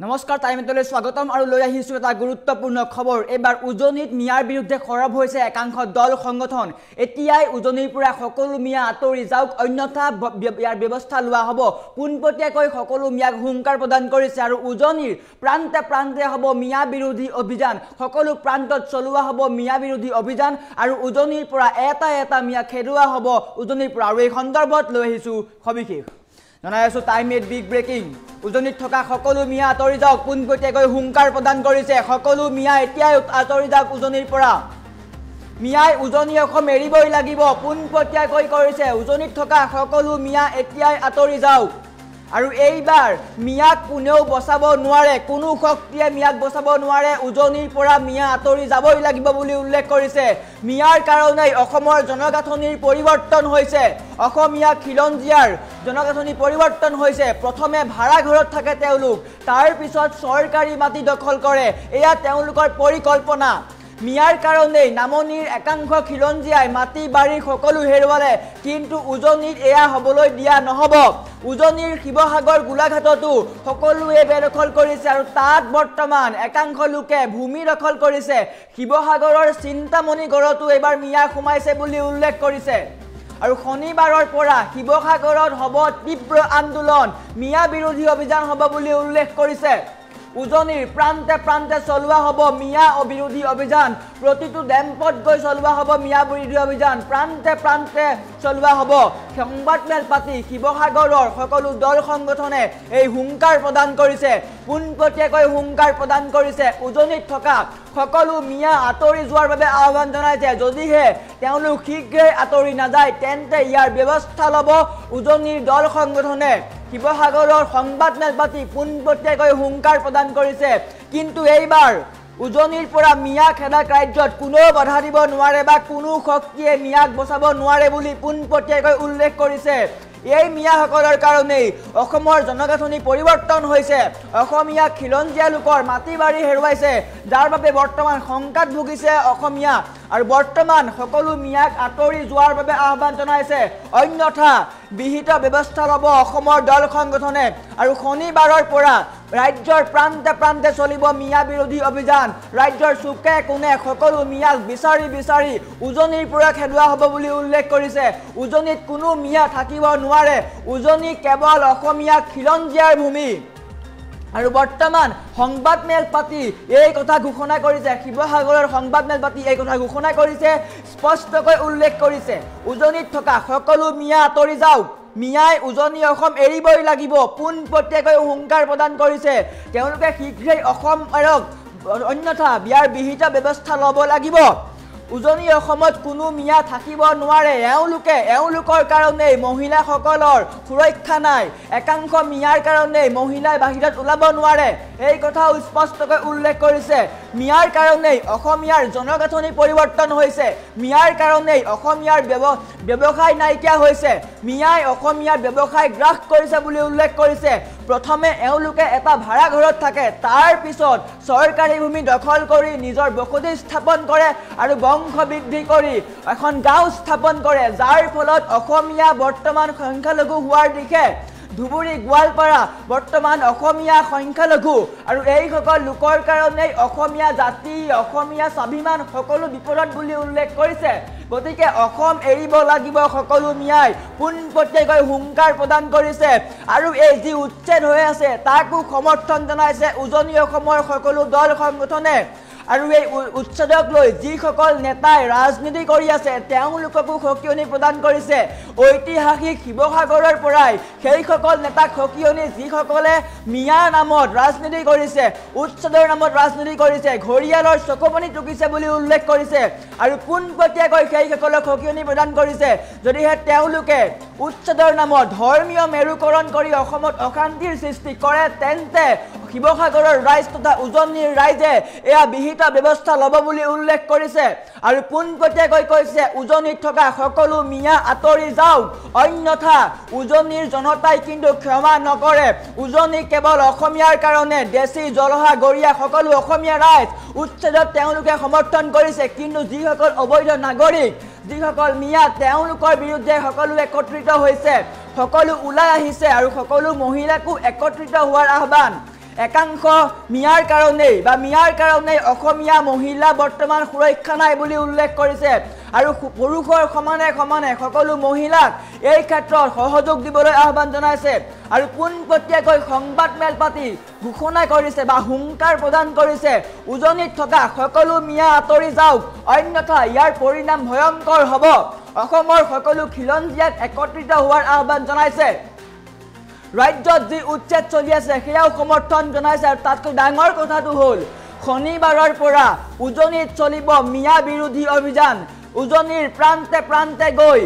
নমস্কাৰ টাইমলৈ স্বাগতম আৰু লৈ আহিছো এটা গুৰুত্বপূৰ্ণ খবৰ এবাৰ উজনিত মিয়াৰ বিৰুদ্ধে খৰব হৈছে একাংশ দল সংগঠন এতিয়াই উজনিৰ পৰা সকলো মিয়া আতৰি যাওক অন্যথা ইয়াৰ ব্যৱস্থা লোৱা হ'ব পুনপটীয়াকৈ সকলো মিয়াক হুংকাৰ প্ৰদান কৰিছে আৰু উজনিৰ প্ৰান্তে প্ৰান্তে হ'ব মিয়া বিৰোধী অভিযান সকলো প্ৰান্তত চলোৱা হ'ব মিয়া বিৰোধী অভিযান আৰু উজনিৰ পৰা এটা মিয়া খেদুৱা হ'ব উজনিৰ পৰা আৰু এই সন্দৰ্ভত লৈ আহিছো সবিশেষ জনাই আছো টাইমেট বিগ ব্ৰেকিং উজনিত থকা সকলো মিয়া আতৰি যাওক পুনপটীয়াকৈ হুংকাৰ প্ৰদান কৰিছে সকলো মিয়া এতিয়াই আতৰি যাওক উজনিৰ পৰা মিয়াই উজনি অসম এৰিবই লাগিব পুনপটীয়াকৈ কৰিছে উজনিত থকা সকলো মিয়া এতিয়াই আতৰি যাওক আৰু এইবাৰ মিয়াক কোনেও বচাব নোৱাৰে কোনো শক্তিয়ে মিয়াক বচাব নোৱাৰে উজনিৰ পৰা মিয়া আতৰি যাবই লাগিব বুলি উল্লেখ কৰিছে মিয়াৰ কাৰণে অসমৰ জনগাঁথনিৰ পৰিৱৰ্তন হৈছে অসমীয়া খিলঞ্জীয়াৰ জনগাঁথনি পৰিৱৰ্তন হৈছে প্ৰথমে ভাড়া ঘৰত থাকে তেওঁলোক তাৰ পিছত চৰকাৰী মাটি দখল কৰে এয়া তেওঁলোকৰ পৰিকল্পনা মিয়াৰ কাৰণে নামনিৰ একাংশ খিলঞ্জীয়াই মাটি বাৰী সকলো হেৰুৱালে কিন্তু উজনিত এয়া হ'বলৈ দিয়া নহ'ব উজনিৰ শিৱসাগৰ গোলাঘাটতো সকলোৱে বেদখল কৰিছে আৰু তাত বৰ্তমান একাংশ লোকে ভূমি দখল কৰিছে শিৱসাগৰৰ চিন্তামণি গড়তো এবাৰ মিয়া সোমাইছে বুলি উল্লেখ কৰিছে আৰু শনিবাৰৰ পৰা শিৱসাগৰত হ'ব তীব্ৰ আন্দোলন মিয়া বিৰোধী অভিযান হ'ব বুলি উল্লেখ কৰিছে উজনিৰ প্ৰান্তে প্ৰান্তে চলোৱা হ'ব মিয়া বিৰোধী অভিযান প্ৰতিটো ডেম্পত গৈ চলোৱা হ'ব মিয়া বিৰোধী অভিযান প্ৰান্তে প্ৰান্তে চলোৱা হ'ব সংবাদমেল পাতি শিৱসাগৰৰ সকলো দল সংগঠনে এই হুংকাৰ প্ৰদান কৰিছে পুনপটীয়াকৈ হুংকাৰ প্ৰদান কৰিছে উজনিত থকা সকলো মিয়া আতৰি যোৱাৰ বাবে আহ্বান জনাইছে যদিহে তেওঁলোক শীঘ্ৰেই আতৰি নাযায় তেন্তে ইয়াৰ ব্যৱস্থা ল'ব উজনিৰ দল সংগঠনে শিৱসাগৰৰ সংবাদমেল পাতি পুনপটীয়াকৈ হুংকাৰ প্ৰদান কৰিছে কিন্তু এইবাৰ উজনিৰ পৰা মিয়া খেদা কাৰ্যত কোনেও বাধা দিব নোৱাৰে বা কোনো শক্তিয়ে মিয়াক বচাব নোৱাৰে বুলি পুনপটীয়াকৈ উল্লেখ কৰিছে এই মিয়াসকলৰ কাৰণেই অসমৰ জনগাঁথনি পৰিৱৰ্তন হৈছে অসমীয়া খিলঞ্জীয়া লোকৰ মাটি বাৰী হেৰুৱাইছে যাৰ বাবে বৰ্তমান শংকাত ভুগিছে অসমীয়া আৰু বৰ্তমান সকলো মিয়াক আতৰি যোৱাৰ বাবে আহ্বান জনাইছে অন্যথা বিহিত ব্যৱস্থা ল'ব অসমৰ দল সংগঠনে আৰু শনিবাৰৰ পৰা ৰাজ্যৰ প্ৰান্তে প্ৰান্তে চলিব মিয়া বিৰোধী অভিযান ৰাজ্যৰ চুকে কোণে সকলো মিয়াক বিচাৰি উজনিৰ পৰা খেদুৱা হ'ব বুলি উল্লেখ কৰিছে উজনিত কোনো মিয়া থাকিব নোৱাৰে উজনি কেৱল অসমীয়া খিলঞ্জীয়াৰ ভূমি আৰু বৰ্তমান সংবাদমেল পাতি এই কথা ঘোষণা কৰিছে শিৱসাগৰৰ সংবাদমেল পাতি এই কথা ঘোষণা কৰিছে স্পষ্টকৈ উল্লেখ কৰিছে উজনিত থকা সকলো মিয়া আতৰি যাওক মিয়াই উজনি অসম এৰিবই লাগিব পুনপটীয়াকৈ হুংকাৰ প্ৰদান কৰিছে তেওঁলোকে শীঘ্ৰেই অসম এৰক অন্যথা বিয়াৰ বিহিত ব্যৱস্থা ল'ব লাগিব উজনি অসমত কোনো মিয়া থাকিব নোৱাৰে এওঁলোকৰ কাৰণে মহিলাসকলৰ সুৰক্ষা নাই একাংশ মিয়াৰ কাৰণে মহিলাই বাহিৰত ওলাব নোৱাৰে এই কথাও স্পষ্টকৈ উল্লেখ কৰিছে মিয়াৰ কাৰণে অসমীয়াৰ জনগাঁথনি পৰিৱৰ্তন হৈছে মিয়াৰ কাৰণে অসমীয়াৰ ব্যৱসায় নাইকিয়া হৈছে মিয়াই অসমীয়াৰ ব্যৱসায় গ্ৰাস কৰিছে বুলি উল্লেখ কৰিছে প্ৰথমে এওঁলোকে এটা ভাড়া ঘৰত থাকে তাৰ পিছত চৰকাৰী ভূমি দখল কৰি নিজৰ বসতি স্থাপন কৰে আৰু বংশ বৃদ্ধি কৰি এখন গাঁও স্থাপন কৰে যাৰ ফলত অসমীয়া বৰ্তমান সংখ্যালঘু হোৱাৰ দিশে ধুবুৰী গোৱালপাৰা বৰ্তমান অসমীয়া সংখ্যালঘু আৰু এইসকল লোকৰ কাৰণে অসমীয়া জাতি অসমীয়া স্বাভিমান সকলো বিপদত বুলি উল্লেখ কৰিছে গতিকে অসম এৰিব লাগিব সকলো মিয়াই পুনপটীয়াকৈ হুংকাৰ প্ৰদান কৰিছে আৰু এই যি উচ্ছেদ হৈ আছে তাকো সমৰ্থন জনাইছে উজনি অসমৰ সকলো দল সংগঠনে আৰু এই উচ্ছেদক লৈ যিসকল নেতাই ৰাজনীতি কৰি আছে তেওঁলোককো সকিয়নি প্ৰদান কৰিছে ঐতিহাসিক শিৱসাগৰৰ পৰাই সেইসকল নেতাক সকিয়নি যিসকলে মিয়া নামত ৰাজনীতি কৰিছে উচ্ছেদৰ নামত ৰাজনীতি কৰিছে ঘৰিয়ালৰ চকুপানী টুকিছে বুলি উল্লেখ কৰিছে আৰু পোনপটীয়াকৈ সেইসকলক সকিয়নি প্ৰদান কৰিছে যদিহে তেওঁলোকে উচ্ছেদৰ নামত ধৰ্মীয় মেৰুকৰণ কৰি অসমত অশান্তিৰ সৃষ্টি কৰে তেন্তে শিৱসাগৰৰ ৰাইজ তথা উজনিৰ ৰাইজে এয়া বিহিত ব্যৱস্থা ল'ব বুলি উল্লেখ কৰিছে আৰু পোনপটীয়াকৈ কৈছে উজনিত থকা সকলো মিয়া আতৰি যাওক অন্যথা উজনিৰ জনতাই কিন্তু ক্ষমা নকৰে উজনি কেৱল অসমীয়াৰ কাৰণে দেশী জলহা গৰিয়া সকলো অসমীয়া ৰাইজ উচ্ছেদত তেওঁলোকে সমৰ্থন কৰিছে কিন্তু যিসকল অবৈধ নাগৰিক যিসকল মিয়া তেওঁলোকৰ বিৰুদ্ধে সকলো একত্ৰিত হৈছে সকলো ওলাই আহিছে আৰু সকলো মহিলাকো একত্ৰিত হোৱাৰ আহ্বান একাংশ মিয়াৰ কাৰণে অসমীয়া মহিলা বৰ্তমান সুৰক্ষা নাই বুলি উল্লেখ কৰিছে আৰু পুৰুষৰ সমানে সকলো মহিলাক এই ক্ষেত্ৰত সহযোগ দিবলৈ আহ্বান জনাইছে আৰু পোনপটীয়াকৈ সংবাদ মেল পাতি ঘোষণা কৰিছে বা হুংকাৰ প্ৰদান কৰিছে উজনিত থকা সকলো মিয়া আঁতৰি যাওক অন্যথা ইয়াৰ পৰিণাম ভয়ংকৰ হ'ব অসমৰ সকলো খিলঞ্জীয়াক একত্ৰিত হোৱাৰ আহ্বান জনাইছে ৰাজ্যত যি উচ্ছেদ চলি আছে সেয়াও সমৰ্থন জনাইছে আৰু তাতকৈ ডাঙৰ কথাটো হ'ল শনিবাৰৰ পৰা উজনিত চলিব মিয়া বিৰোধী অভিযান উজনিৰ প্ৰান্তে গৈ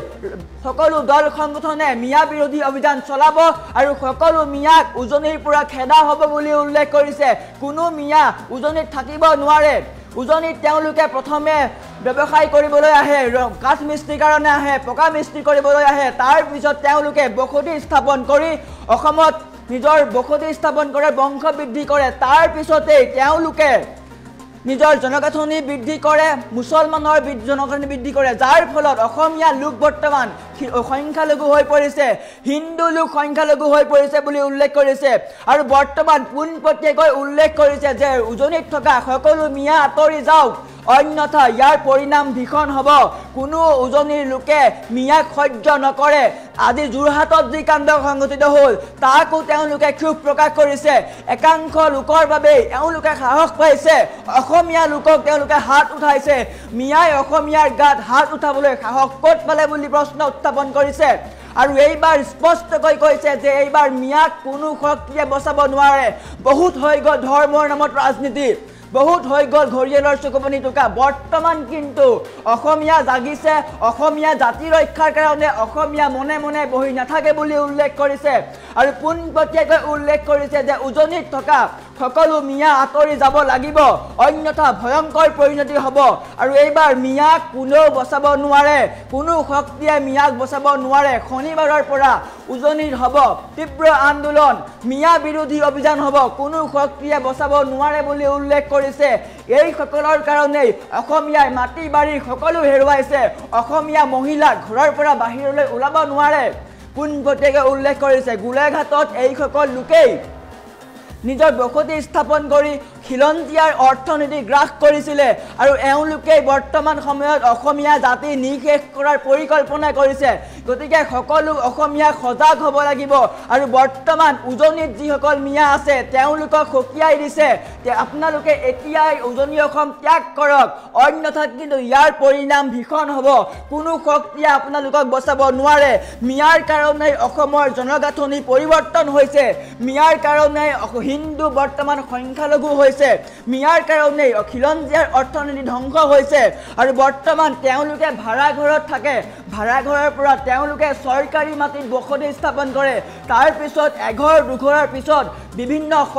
সকলো দল সংগঠনে মিয়া বিৰোধী অভিযান চলাব আৰু সকলো মিয়াক উজনিৰ পৰা খেদা হ'ব বুলি উল্লেখ কৰিছে কোনো মিয়া উজনিত থাকিব নোৱাৰে উজনিত তেওঁলোকে প্ৰথমে ব্যৱসায় কৰিবলৈ আহে কাঠ মিস্ত্ৰীৰ কাৰণে আহে পকা মিস্ত্ৰী কৰিবলৈ আহে তাৰ পিছত তেওঁলোকে বসতি স্থাপন কৰি অসমত নিজৰ বসতি স্থাপন কৰে বংশ বৃদ্ধি কৰে তাৰ পিছতেই তেওঁলোকে নিজৰ জনগাঁথনি বৃদ্ধি কৰে মুছলমানৰ জনগাঁথনি বৃদ্ধি কৰে যাৰ ফলত অসমীয়া লোক বৰ্তমান সংখ্যালঘু হৈ পৰিছে হিন্দু লোক সংখ্যালঘু হৈ পৰিছে বুলি উল্লেখ কৰিছে আৰু বৰ্তমান পোনপটীয়াকৈ উল্লেখ কৰিছে যে উজনিত থকা সকলো মিয়া আঁতৰি যাওক অন্যথা ইয়াৰ পৰিণাম ভীষণ হ'ব কোনো উজনিৰ লোকে মিয়াক সহ্য নকৰে আজি যোৰহাটত যি কাণ্ড সংঘটিত হ'ল তাকো তেওঁলোকে ক্ষোভ প্ৰকাশ কৰিছে একাংশ লোকৰ বাবে তেওঁলোকে সাহস পাইছে অসমীয়া লোকক তেওঁলোকে হাত উঠাইছে মিয়াই অসমীয়াৰ গাত হাত উঠাবলৈ সাহস ক'ত পালে বুলি প্ৰশ্ন উত্থাপন কৰিছে আৰু এইবাৰ স্পষ্টকৈ কৈছে যে এইবাৰ মিয়াক কোনো শক্তিয়ে বচাব নোৱাৰে বহুত হৈ গ'ল ধৰ্মৰ নামত ৰাজনীতি বহুত হৈ গ'ল ঘৰিয়ালৰ চকুপানী টুকা বৰ্তমান কিন্তু অসমীয়া জাগিছে অসমীয়া জাতি ৰক্ষাৰ কাৰণে অসমীয়া মনে বহি নাথাকে বুলি উল্লেখ কৰিছে আৰু পোনপটীয়াকৈ উল্লেখ কৰিছে যে উজনিত থকা সকলো মিয়া আঁতৰি যাব লাগিব অন্যথা ভয়ংকৰ পৰিণতি হ'ব আৰু এইবাৰ মিয়াক কোনেও বচাব নোৱাৰে কোনো শক্তিয়ে মিয়াক বচাব নোৱাৰে শনিবাৰৰ পৰা উজনিত হ'ব তীব্ৰ আন্দোলন মিয়া বিৰোধী অভিযান হ'ব কোনো শক্তিয়ে বচাব নোৱাৰে বুলি উল্লেখ কৰিছে এই সকলৰ কাৰণেই অসমীয়াই মাটি বাৰী সকলো হেৰুৱাইছে অসমীয়া মহিলা ঘৰৰ পৰা বাহিৰলৈ ওলাব নোৱাৰে পোনপটীয়াকৈ উল্লেখ কৰিছে গোলাঘাটত এই সকল লোকেই নিজৰ বসতি স্থাপন কৰি খিলঞ্জীয়াৰ অৰ্থনীতি গ্ৰাস কৰিছিলে আৰু এওঁলোকে বৰ্তমান সময়ত অসমীয়া জাতি নিশেষ কৰাৰ পৰিকল্পনা কৰিছে গতিকে সকলো অসমীয়া সজাগ হ'ব লাগিব আৰু বৰ্তমান উজনিত যিসকল মিয়া আছে তেওঁলোকক সকীয়াই দিছে যে আপোনালোকে এতিয়াই উজনি অসম ত্যাগ কৰক অন্যথা কিন্তু ইয়াৰ পৰিণাম ভীষণ হ'ব কোনো শক্তিয়ে আপোনালোকক বচাব নোৱাৰে মিয়াৰ কাৰণে অসমৰ জনগাঁথনি পৰিৱৰ্তন হৈছে মিয়াৰ কাৰণে হিন্দু বৰ্তমান সংখ্যালঘু হৈছে মিয়াৰ কাৰণে খিলঞ্জীয়াৰ অৰ্থনীতি ধ্বংস হৈছে আৰু বৰ্তমান তেওঁলোকে ভাড়া ঘৰত থাকে ভাড়া ঘৰৰ পৰা তেওঁলোকে চৰকাৰী মাটিত বসতি স্থাপন কৰে তাৰ পিছত এঘৰ দুঘৰৰ পিছত বিভিন্ন শ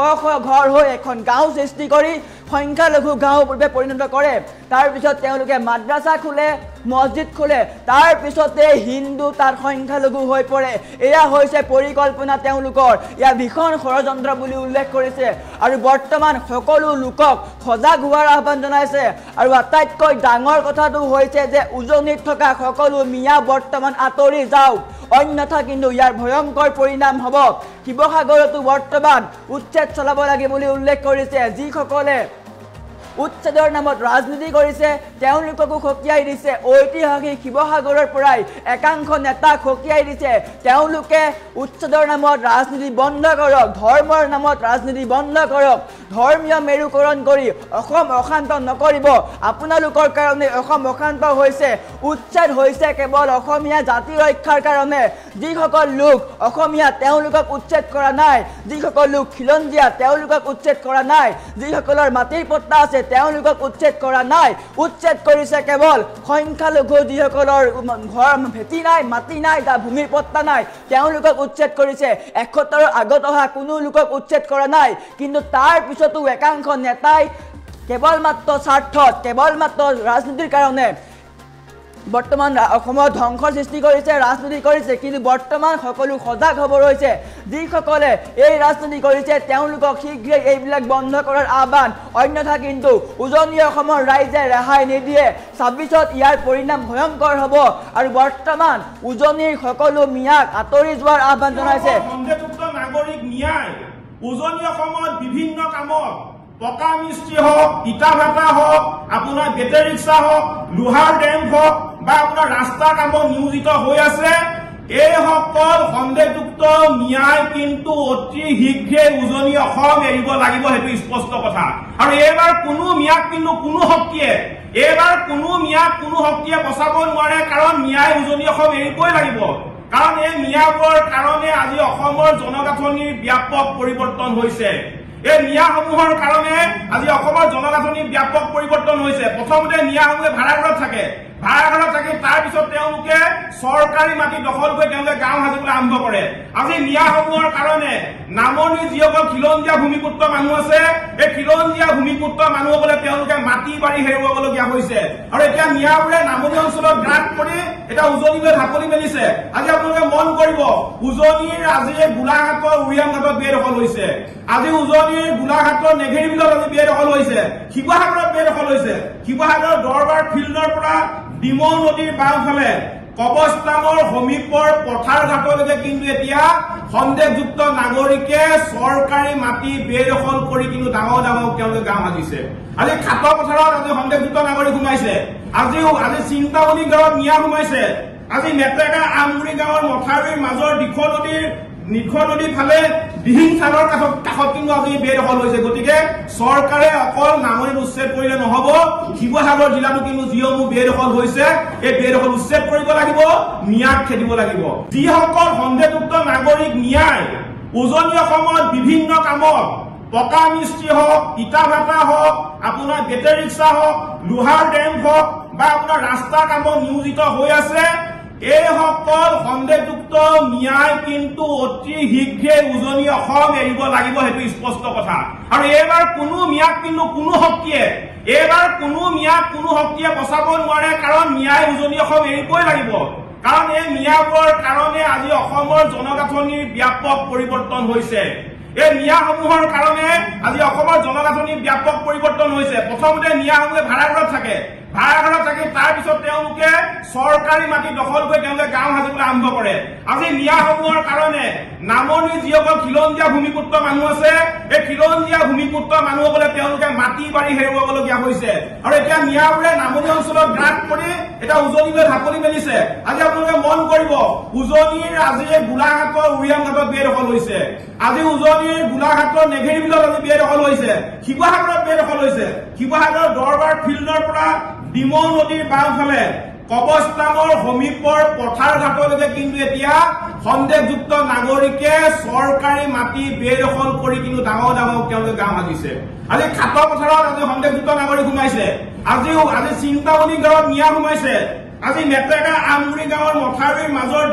ঘৰ হৈ এখন গাঁও সৃষ্টি কৰি সংখ্যালঘু গাঁও ৰূপে পৰিণত কৰে তাৰ পিছত তেওঁলোকে মাদ্ৰাসা খোলে মছজিদ খোলে তাৰ পিছতে হিন্দু তাত সংখ্যালঘু হৈ পৰে এয়া হৈছে পৰিকল্পনা তেওঁলোকৰ ইয়া ভীষণ ষড়যন্ত্ৰ বুলি উল্লেখ কৰিছে আৰু বৰ্তমান সকলো লোকক সজাগ হোৱাৰ আহ্বান জনাইছে আৰু আটাইতকৈ ডাঙৰ কথাটো হৈছে যে উজনিত থকা সকলো মিয়া বৰ্তমান আঁতৰি যাওক অন্যথা কিন্তু ইয়াৰ ভয়ংকৰ পৰিণাম হ'ব শিৱসাগৰতো বৰ্তমান উচ্ছেদ চলাব লাগে বুলি উল্লেখ কৰিছে যিসকলে উচ্ছেদৰ নামত ৰাজনীতি কৰিছে তেওঁলোককো সকীয়াই দিছে ঐতিহাসিক শিৱসাগৰৰ পৰাই একাংশ নেতাক সকীয়াই দিছে তেওঁলোকে উচ্ছেদৰ নামত ৰাজনীতি বন্ধ কৰক ধৰ্মৰ নামত ৰাজনীতি বন্ধ কৰক ধৰ্মীয় মেৰুকৰণ কৰি অসম অশান্ত নকৰিব আপোনালোকৰ কাৰণে অসম অশান্ত হৈছে উচ্ছেদ হৈছে কেৱল অসমীয়া জাতি ৰক্ষাৰ কাৰণে যিসকল লোক অসমীয়া তেওঁলোকক উচ্ছেদ কৰা নাই যিসকল লোক খিলঞ্জীয়া তেওঁলোকক উচ্ছেদ কৰা নাই যিসকলৰ মাটিৰ পট্টা আছে তেওঁলোকক উচ্ছেদ কৰা নাই উচ্ছেদ কৰিছে কেৱল সংখ্যালঘু যিসকলৰ ঘৰ ভেটি নাই মাটি নাই বা ভূমিৰ পট্টা নাই তেওঁলোকক উচ্ছেদ কৰিছে ৭১ আগত অহা কোনো লোকক উচ্ছেদ কৰা নাই কিন্তু তাৰ পিছতো একাংশ নেতাই কেৱল মাত্ৰ স্বাৰ্থত কেৱল মাত্ৰ ৰাজনীতিৰ কাৰণে বৰ্তমান অসমত ধ্বংসৰ সৃষ্টি কৰিছে ৰাজনীতি কৰিছে কিন্তু বৰ্তমান সকলো সজাগ হ'ব ৰৈছে যিসকলে এই ৰাজনীতি কৰিছে তেওঁলোকক শীঘ্ৰে এইবিলাক বন্ধ কৰাৰ আহ্বান অন্যথা কিন্তু উজনি অসমৰ ৰাইজে ৰেহাই নিদিয়ে ২৬ত ইয়াৰ পৰিণাম ভয়ংকৰ হ'ব আৰু বৰ্তমান উজনিৰ সকলো মিয়াক আঁতৰি যোৱাৰ আহ্বান জনাইছে সংযুক্ত নাগৰিক ন্যায় উজনি অসমত বিভিন্ন কামত পকা মিস্ত্ৰী হওক, ইটা ভাটা হওক, আপোনাৰ বেটেৰী ৰিক্সা হওক, লোহাৰ ডেম হওক বা আপোনাৰ ৰাস্তা কামত নিয়োজিত হৈ আছে। এইসকল সন্দেহযুক্ত ন্যায় কিন্তু অতি শীঘ্ৰে উজনি অসম এৰিব লাগিব, সেইটো স্পষ্ট কথা। আৰু এইবাৰ কোনো ম্যাদ কিন্তু কোনো শক্তিয়ে বচাব নোৱাৰে, কাৰণ ন্যায় উজনি অসম এৰিবই লাগিব। কাৰণ এই ন্যায়ৰ কাৰণে আজি অসমৰ জনগাঁথনিৰ ব্যাপক পৰিৱৰ্তন হৈছে। এই ন্যায়সমূহৰ কাৰণে আজি অসমৰ জনগাঁথনিৰ ব্যাপক পৰিৱৰ্তন হৈছে। প্ৰথমতে ন্যায়সমূহে ভাড়াঘৰত থাকে, তাৰ পিছত তেওঁলোকে চৰকাৰী মাটি দখল কৰি তেওঁলোকে গাঁও সাজিবলৈ আৰম্ভ কৰে। আজি ন্যায়সমূহৰ কাৰণে নামনিৰ যিসকল খিলঞ্জীয়া ভূমিপুত্ৰ মানুহ আছে, এই খিলঞ্জীয়া ভূমিপুত্ৰ মানুহসকলে তেওঁলোকে মাটি বাৰী হেৰুৱাবলগীয়া হৈছে। আৰু এতিয়া ন্যায়বোৰে নামনি অঞ্চলত গ্ৰাস কৰি এতিয়া উজনিলৈ ঢাপলি মেলিছে। আজি আপোনালোকে মন কৰিব, উজনিৰ আজি গোলাঘাটৰ উৰিয়ামঘাটত বেদখল হৈছে, আজি উজনিৰ গোলাঘাটৰ নেঘেৰি বিলত আজি বেদখল হৈছে, শিৱসাগৰত বেদখল হৈছে। শিৱসাগৰৰ দৰবাৰ ফিল্ডৰ পৰা ডিমৌ নদীৰ বাওঁফালে কবৰস্থানৰ সমীপৰ পথাৰ ঘাটলৈকে কিন্তু এতিয়া সন্দেহযুক্ত নাগৰিকে চৰকাৰী মাটি বেদখল কৰি কিন্তু ডাঙৰ তেওঁলোকে গাঁও সাজিছে। আজি খাট পথাৰত আজি সন্দেহযুক্ত নাগৰিক সোমাইছে, আজি চিন্তামণি গাঁৱত নিয়া সোমাইছে, আজি মেটেকা আমগুৰি গাঁৱৰ মথাউৰিৰ মাজৰ নিশ নদীৰ ফালে দিহিং খালৰ কাষত কিন্তু আজি বেদখল হৈছে। গতিকে চৰকাৰে অকল নামনিত উচ্ছেদ কৰিলে নহব, শিৱসাগৰ জিলাতো কিন্তু যিসমূহ বেদখল হৈছে এই বেদখল উচ্ছেদ কৰিব লাগিব, ন্যায় খেদিব লাগিব। যিসকল সন্দেহযুক্ত নাগৰিক ন্যায় উজনি অসমত বিভিন্ন কামত পকা মিস্ত্ৰী হওক, ইটা ভাটা হওক, আপোনাৰ বেটেৰী ৰিক্সা হওক, লোহাৰ ডেম হওক বা আপোনাৰ ৰাস্তা কামত নিয়োজিত হৈ আছে, এইসকল সন্দেহযুক্ত ন্যায় কিন্তু অতি শীঘ্ৰে উজনি অসম এৰিব লাগিব, সেইটো স্পষ্ট কথা। আৰু এইবাৰ কোনো ম্যাদ কিন্তু কোনো শক্তিয়ে বচাব নোৱাৰে, কাৰণ ন্যায় উজনি অসম এৰিবই লাগিব। কাৰণ এই ন্যায়ৰ কাৰণে আজি অসমৰ জনগাঁথনিৰ ব্যাপক পৰিৱৰ্তন হৈছে। এই ন্যায়সমূহৰ কাৰণে আজি অসমৰ জনগাঁথনিৰ ব্যাপক পৰিৱৰ্তন হৈছে। প্ৰথমতে ন্যায়সমূহে ভাড়াঘৰত থাকে, তাৰ পিছত তেওঁলোকে চৰকাৰী মাটি দখল কৰি তেওঁলোকে গাঁও সাজিবলৈ আৰম্ভ কৰে। আজি ন্যায়সমূহৰ কাৰণে নামনিৰ যিসকল খিলঞ্জীয়া ভূমিপুত্ৰ মানুহ আছে, এই খিলঞ্জীয়া ভূমিপুত্ৰ মানুহসকলে তেওঁলোকে মাটি বাৰী হেৰুৱাবলগীয়া হৈছে। আৰু এতিয়া ন্যায়বোৰে নামনি অঞ্চলত গ্ৰাস কৰি এতিয়া উজনিলৈ ঢাপলি মেলিছে। আজি আপোনালোকে মন কৰিব, উজনিৰ আজি গোলাঘাটৰ উৰিয়ামঘাটত বেদখল হৈছে, আজি উজনিৰ গোলাঘাটৰ নেঘেৰি বিলত আজি বেদখল হৈছে, শিৱসাগৰত বেদখল হৈছে, শিৱসাগৰৰ দৰবাৰ ফিল্ডৰ পৰা ডিমৌ নদীৰ বাওঁফালে কবৰস্থানৰ সমীপৰ পথাৰ ঘাটলৈকে কিন্তু এতিয়া সন্দেহযুক্ত নাগৰিকে চৰকাৰী মাটি বেদখল কৰি কিন্তু ডাঙৰ তেওঁলোকে গাঁও সাজিছে। আজি খাট পথাৰত আজি সন্দেহযুক্ত নাগৰিক সোমাইছে, আজি চিন্তামণি গাঁৱত নিয়া সোমাইছে, আজি মেটেকা আমগুৰি গাঁৱৰ মথাউৰিৰ মাজৰ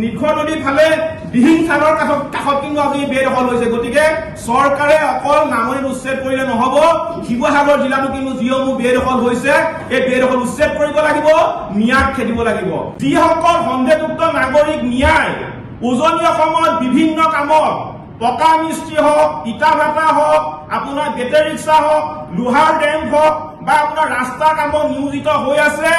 নিশ নদীৰ ফালে দিহিং খালৰ কাষত কিন্তু আজি বেদখল হৈছে। গতিকে চৰকাৰে অকল নামনিত উচ্ছেদ কৰিলে নহব, শিৱসাগৰ জিলাতো কিন্তু যিসমূহ বেদখল হৈছে এই বেদখল উচ্ছেদ কৰিব লাগিব, ন্যায় খেদিব লাগিব। যিসকল সন্দেহযুক্ত নাগৰিক ন্যায় উজনি অসমত বিভিন্ন কামত পকা মিস্ত্ৰী হওক, ইটা ভাটা হওক, আপোনাৰ বেটেৰী ৰিক্সা হওক, লোহাৰ ডেম হওক বা আপোনাৰ ৰাস্তা কামত নিয়োজিত হৈ আছে,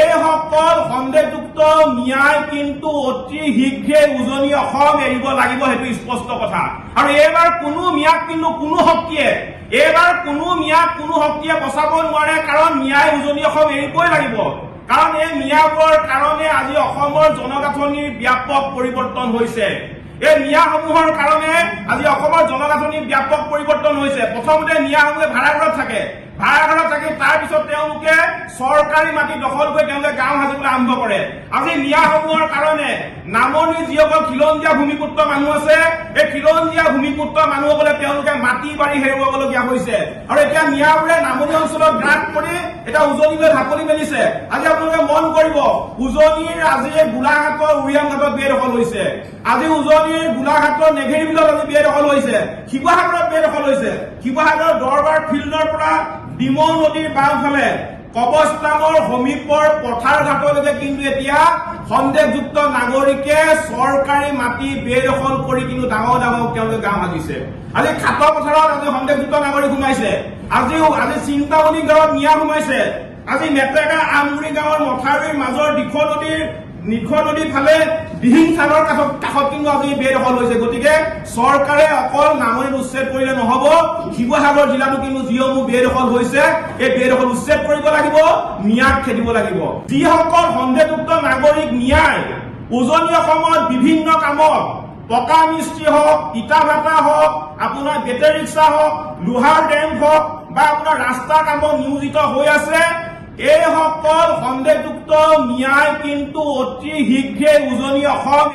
এইসকল সন্দেহযুক্ত ন্যায় কিন্তু অতি শীঘ্ৰে উজনি অসম এৰিব লাগিব, সেইটো স্পষ্ট কথা। আৰু এইবাৰ কোনো ম্যাদ কিন্তু কোনো শক্তিয়ে বচাব নোৱাৰে, কাৰণ ন্যায় উজনি অসম এৰিবই লাগিব। কাৰণ এই ন্যায়ৰ কাৰণে আজি অসমৰ জনগাঁথনিৰ ব্যাপক পৰিৱৰ্তন হৈছে। এই ন্যায়সমূহৰ কাৰণে আজি অসমৰ জনগাঁথনিৰ ব্যাপক পৰিৱৰ্তন হৈছে। প্ৰথমতে ন্যায়সমূহে ভাড়াঘৰত থাকে, তাৰ পিছত তেওঁলোকে চৰকাৰী মাটি দখল কৰি তেওঁলোকে গাঁও সাজিবলৈ আৰম্ভ কৰে। আজি ন্যায়সমূহৰ কাৰণে নামনিৰ যিসকল খিলঞ্জীয়া ভূমিপুত্ৰ মানুহ আছে, এই খিলঞ্জীয়া ভূমিপুত্ৰ মানুহসকলে তেওঁলোকে মাটি বাৰী হেৰুৱাবলগীয়া হৈছে। আৰু এতিয়া ন্যায়বোৰে নামনি অঞ্চলত গ্ৰাস কৰি এতিয়া উজনিলৈ ঢাপলি মেলিছে। আজি আপোনালোকে মন কৰিব, উজনিৰ আজি গোলাঘাটৰ উৰিয়ামঘাটত বেদখল হৈছে, আজি উজনিৰ গোলাঘাটৰ নেঘেৰি বিলত আজি বেদখল হৈছে, শিৱসাগৰত বেদখল হৈছে, শিৱসাগৰৰ দৰবাৰ ফিল্ডৰ পৰা ডিমৌ নদীৰ বাওঁফালে কবৰস্থানৰ সমীপৰ পথাৰ ঘাটলৈকে কিন্তু এতিয়া সন্দেহযুক্ত নাগৰিকে চৰকাৰী মাটি বেদখল কৰি কিন্তু ডাঙৰ তেওঁলোকে গাঁও সাজিছে। আজি খাট পথাৰত আজি সন্দেহযুক্ত নাগৰিক সোমাইছে, আজি চিন্তামণি গাঁৱত নিয়া সোমাইছে, আজি মেটেকা আমগুৰি গাঁৱৰ মথাউৰিৰ মাজৰ নিশ নদীৰ ফালে দিহিং থানৰ কাষত কিন্তু আজি বেদখল হৈছে গতিকে চৰকাৰে অকল নামনি উচ্ছেদ কৰিলে নহব শিৱসাগৰ জিলাতো কিন্তু যিসমূহ বেদখল হৈছে এই বেদখল উচ্ছেদ কৰিব লাগিব ন্যায় খেদিব লাগিব যিসকল সন্দেহযুক্ত নাগৰিক ন্যায় উজনি অসমত বিভিন্ন কামত পকা মিস্ত্ৰী হওক ইটা ভাটা হওক আপোনাৰ বেটেৰী ৰিক্সা হওক লোহাৰ ডেম হওক বা আপোনাৰ ৰাস্তাৰ কামত নিয়োজিত হৈ আছে এই সকল সন্দেহযুক্ত ন্যায় কিন্তু অতি শীঘ্ৰে উজনি অসম